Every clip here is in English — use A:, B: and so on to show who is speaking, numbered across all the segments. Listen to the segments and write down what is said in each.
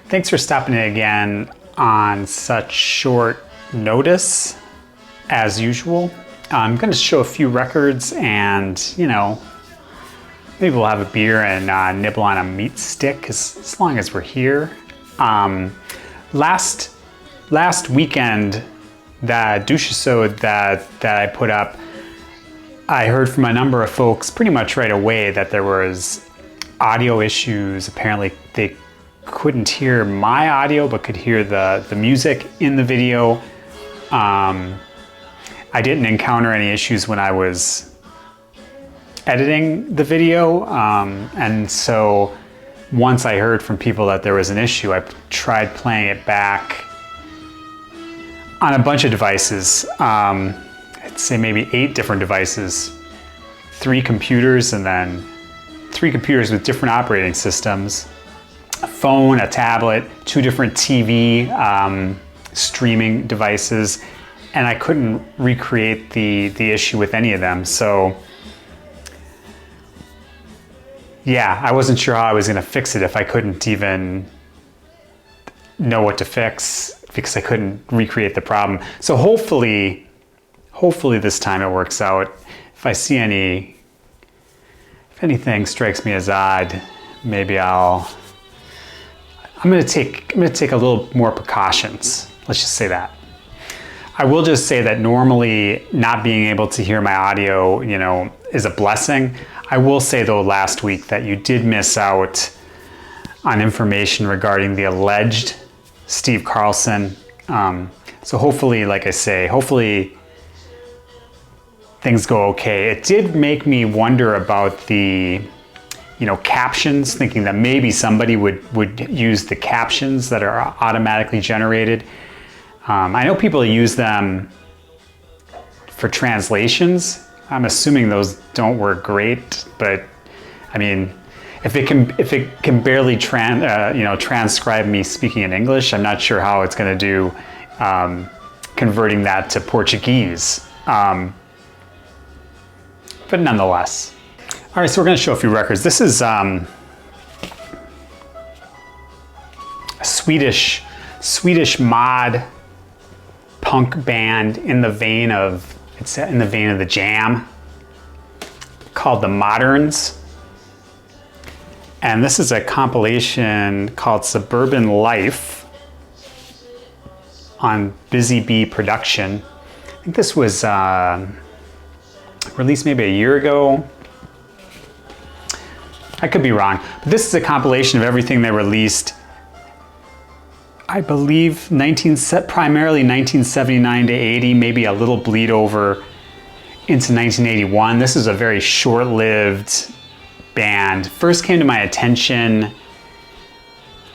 A: Thanks for stopping in again on such short notice as usual. I'm going to show a few records and, you know, maybe we'll have a beer and nibble on a meat stick as long as we're here. Last weekend, the Douche episode that I put up, I heard from a number of folks pretty much right away that there was audio issues. Apparently they couldn't hear my audio but could hear the music in the video. I didn't encounter any issues when I was editing the video, and so once I heard from people that there was an issue, I tried playing it back on a bunch of devices. I'd say maybe 8 different devices, 3 computers, and then 3 computers with different operating systems, a phone, a tablet, 2 different TV streaming devices, and I couldn't recreate the issue with any of them. So yeah, I wasn't sure how I was gonna fix it if I couldn't even know what to fix because I couldn't recreate the problem. So hopefully this time it works out. If I see if anything strikes me as odd, maybe I'm gonna take a little more precautions. Let's just say that. I will just say that normally not being able to hear my audio, you know, is a blessing. I will say though last week that you did miss out on information regarding the alleged Steve Carlson. So hopefully, like I say, hopefully things go okay. It did make me wonder about the, you know, captions, thinking that maybe somebody would use the captions that are automatically generated. I know people use them for translations. I'm assuming those don't work great, but I mean, if it can barely transcribe me speaking in English, I'm not sure how it's going to do converting that to Portuguese. But nonetheless. All right, so we're going to show a few records. This is a Swedish mod punk band in the vein of the Jam, called the Moderns. And this is a compilation called Suburban Life on Busy Bee Production. I think this was released maybe a year ago. I could be wrong, but this is a compilation of everything they released, I believe primarily 1979 to 80, maybe a little bleed over into 1981. This is a very short-lived band. First came to my attention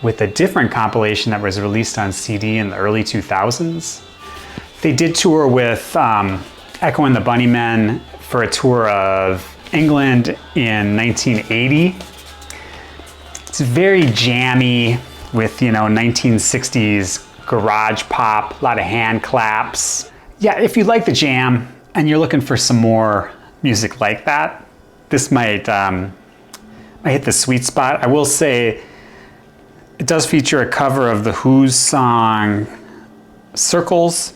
A: with a different compilation that was released on CD in the early 2000s. They did tour with Echo and the Bunnymen for a tour of England in 1980. It's very jammy with, you know, 1960s garage pop, a lot of hand claps. Yeah, if you like the Jam and you're looking for some more music like that, this might hit the sweet spot. I will say it does feature a cover of The Who's song Circles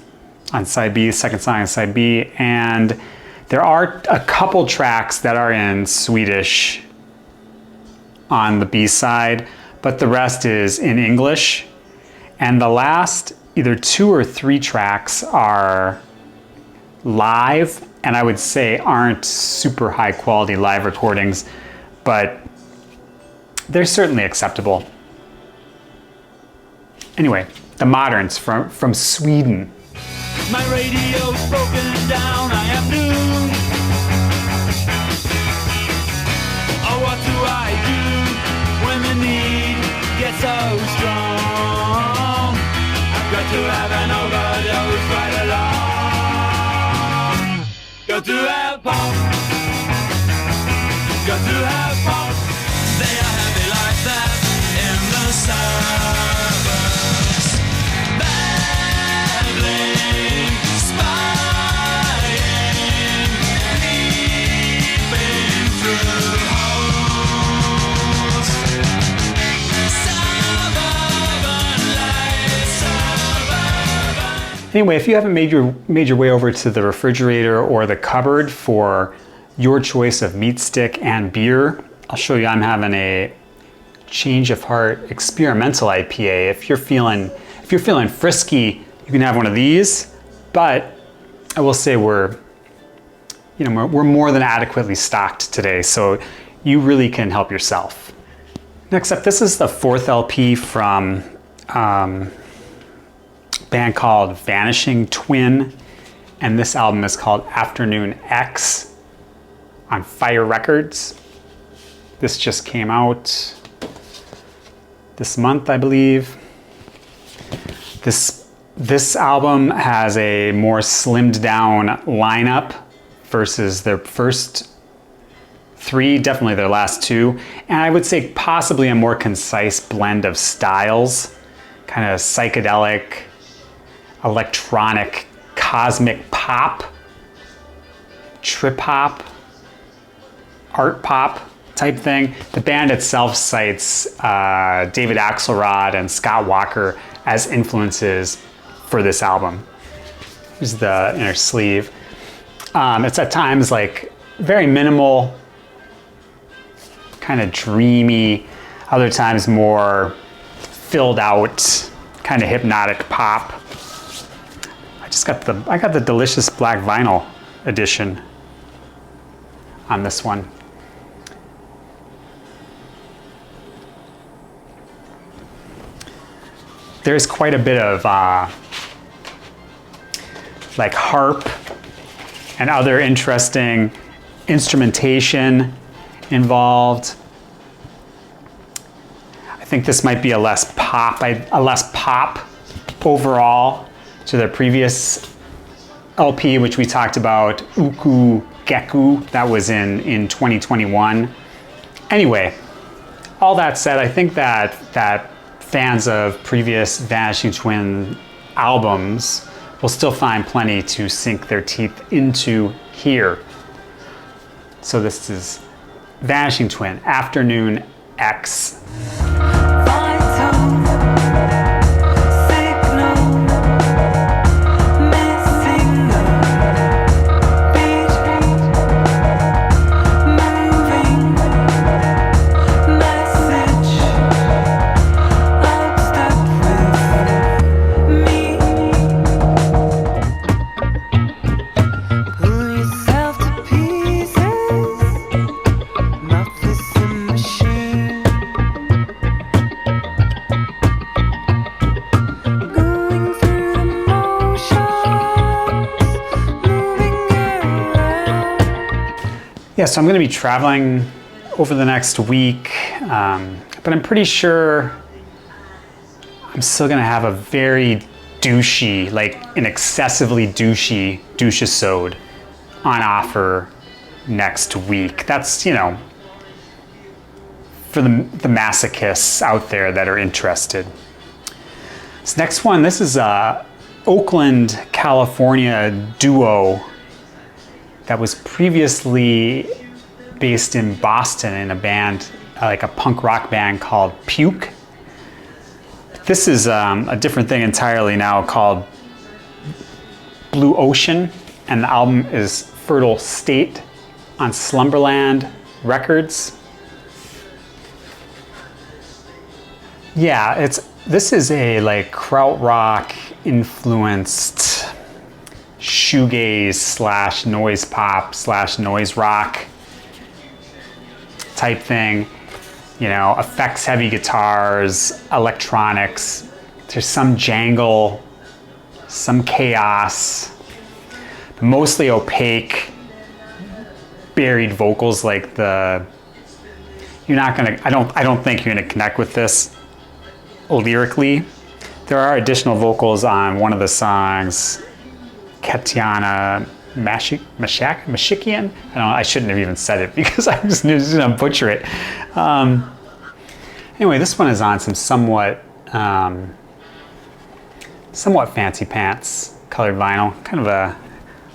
A: on side B, the second song on side B, and there are a couple tracks that are in Swedish on the B side, but the rest is in English. And the last either 2 or 3 tracks are live, and I would say aren't super high quality live recordings, but they're certainly acceptable. Anyway, the Moderns from Sweden.
B: My radio's broken down, I am new. Oh, what do I do when the need gets so strong? I've got to have an overdose right along. Got to have pop. Got to have pop. They are happy like that in the suburbs. Badly spying, peeping through holes. Suburban
A: Anyway, if you haven't made your way over to the refrigerator or the cupboard for your choice of meat stick and beer, I'll show you. I'm having a Change of Heart experimental IPA. If you're feeling frisky, you can have one of these. But I will say we're more than adequately stocked today, so you really can help yourself. Next up, this is the 4th LP from a band called Vanishing Twin, and this album is called Afternoon X on Fire Records. This just came out this month, I believe. This album has a more slimmed down lineup versus their first 3, definitely their last 2, and I would say possibly a more concise blend of styles, kind of psychedelic, electronic, cosmic pop, trip hop, art pop type thing. The band itself cites David Axelrod and Scott Walker as influences for this album. Here's the inner sleeve. It's at times like very minimal, kind of dreamy, other times more filled out, kind of hypnotic pop. I got the delicious black vinyl edition on this one. There's quite a bit of like harp and other interesting instrumentation involved. I think this might be a less pop overall to their previous LP, which we talked about, Uku Geku. That was in 2021. Anyway, all that said, I think that fans of previous Vanishing Twin albums will still find plenty to sink their teeth into here. So this is Vanishing Twin, Afternoon X. Yeah, so I'm going to be traveling over the next week, but I'm pretty sure I'm still going to have a very douchey, like an excessively douchey douche-isode on offer next week. That's, for the masochists out there that are interested. This next one, this is a Oakland, California duo that was previously based in Boston in a band, like a punk rock band called Puke. This is a different thing entirely now called Blue Ocean, and the album is Fertile State on Slumberland Records. Yeah, this is a like krautrock influenced shoegaze / noise pop / noise rock type thing. Effects heavy guitars, electronics. There's some jangle, some chaos, but mostly opaque, buried vocals. Like I don't think you're gonna connect with this lyrically. There are additional vocals on one of the songs, Katiana Mashikian. I shouldn't have even said it because I just knew I was gonna butcher it. Anyway, this one is on some somewhat fancy pants colored vinyl, kind of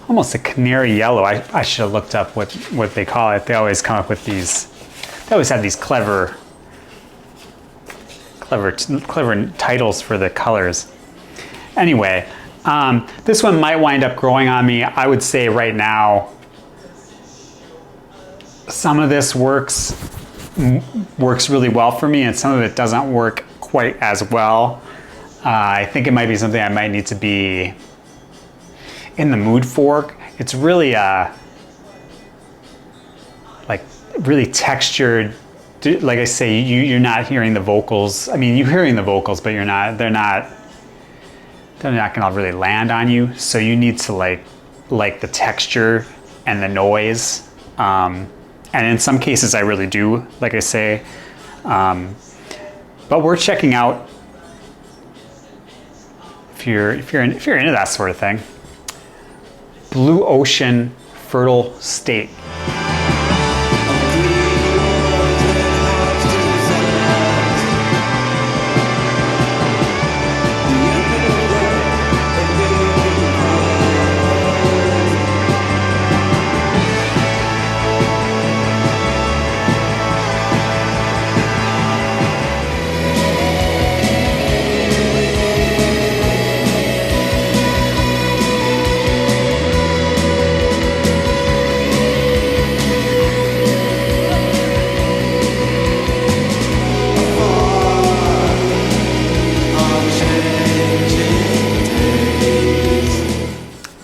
A: almost a canary yellow. I should have looked up what they call it. They always come up with these. They always have these clever titles for the colors. Anyway, This one might wind up growing on me. I would say right now, some of this works really well for me, and some of it doesn't work quite as well. I think it might be something I might need to be in the mood for. It's really like really textured. Like I say, you're not hearing the vocals. I mean, you're hearing the vocals, but they're not gonna really land on you. So you need to like the texture and the noise. And in some cases I really do, like I say. But we're checking out if you're into that sort of thing. Blue Ocean Fertile State.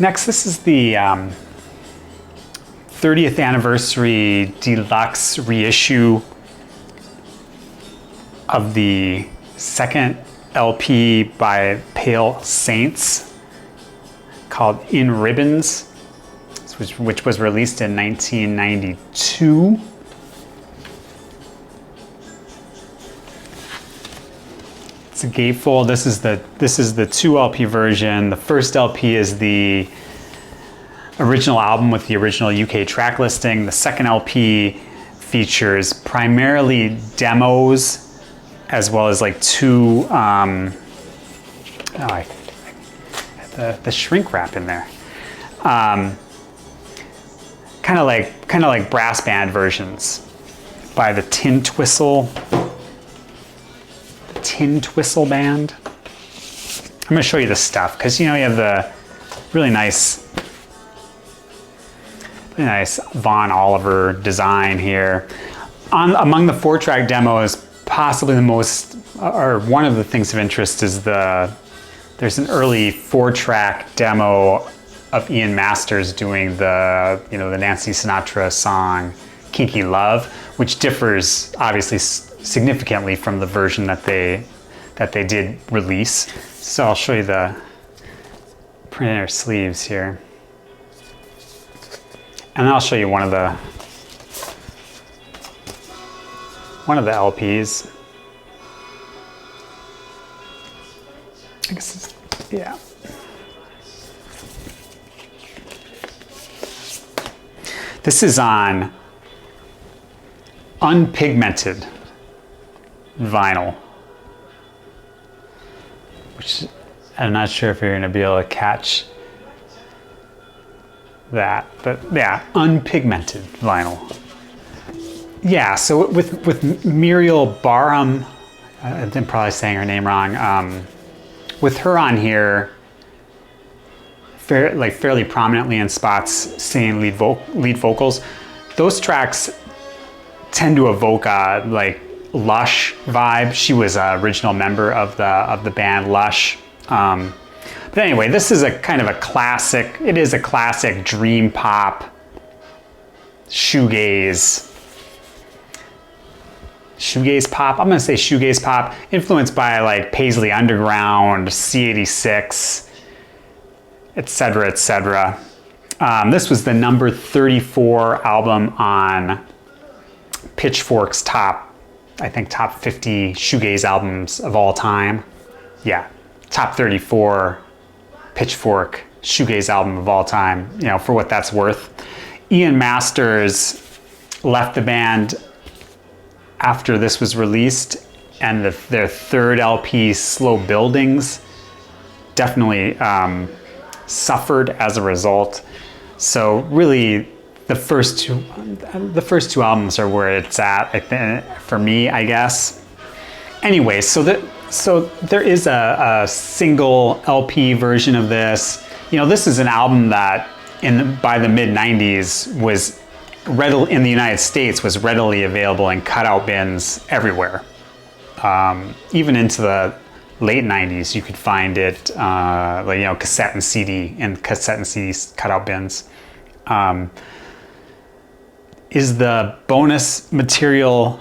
A: Next, this is the 30th anniversary deluxe reissue of the second LP by Pale Saints called In Ribbons, which was released in 1992. It's a gatefold. This is the 2 LP version. The first LP is the original album with the original UK track listing. The second LP features primarily demos, as well as like 2 I had the shrink wrap in there. Kind of like brass band versions by the Tin Twistle band. I'm going to show you the stuff because you have the really nice Von Oliver design here. Among the 4-track demos, possibly the most, or one of the things of interest is there's an early 4-track demo of Ian Masters doing the Nancy Sinatra song Kinky Love, which differs obviously significantly from the version that they did release. So I'll show you the printed sleeves here. And I'll show you one of the LPs. I guess yeah. This is on unpigmented vinyl, which I'm not sure if you're going to be able to catch that, but yeah, unpigmented vinyl. Yeah, so with Muriel Barham, I'm probably saying her name wrong. With her on here, fairly prominently in spots, singing lead vocals. Those tracks tend to evoke a Lush vibe. She was an original member of the band Lush. But anyway, this is a kind of a classic. It is a classic dream pop, shoegaze pop. I'm gonna say shoegaze pop, influenced by like Paisley Underground, C86, etc., etc. This was the number 34 album on Pitchfork's top 50 shoegaze albums of all time. Yeah, top 34 Pitchfork shoegaze album of all time, for what that's worth. Ian Masters left the band after this was released, and their third LP, Slow Buildings, definitely suffered as a result. So really, the first two albums are where it's at, I think, for me, I guess. Anyway, so So there is a single LP version of this. You know, this is an album that by the mid 90s was readily in the United States was readily available in cutout bins everywhere. Even into the late 90s, you could find it, like, you know, cassette and CD cutout bins. Is the bonus material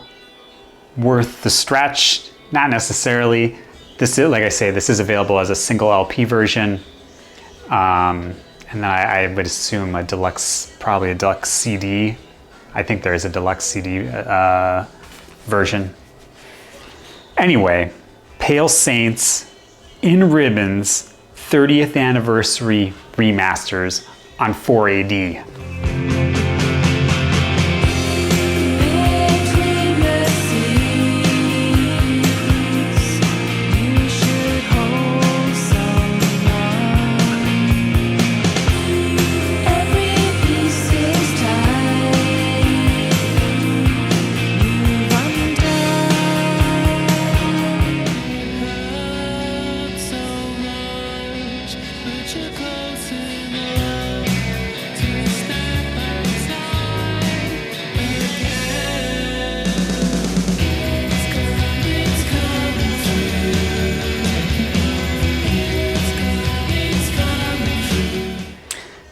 A: worth the stretch? Not necessarily. This is, like I say, this is available as a single LP version. And then I would assume a deluxe, probably a deluxe CD. I think there is a deluxe CD version. Anyway, Pale Saints in Ribbons 30th anniversary remasters on 4AD.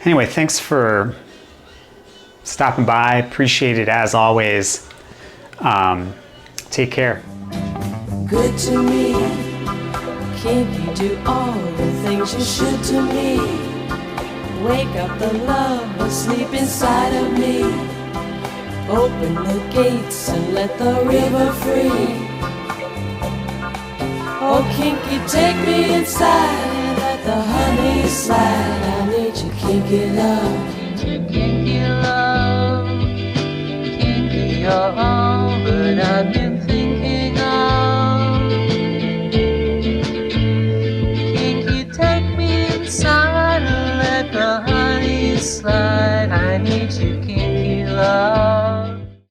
A: Anyway, thanks for stopping by. Appreciate it as always. Take care.
C: Good to me. Can't you do all the things you should to me? Wake up the love asleep inside of me. Open the gates and let the river free. Oh, kinky, take me inside. Let the honey slide. I need your kinky love.
D: Kinky love, kinky you're all that I've been thinking of. Kinky, take me inside and let the honey slide.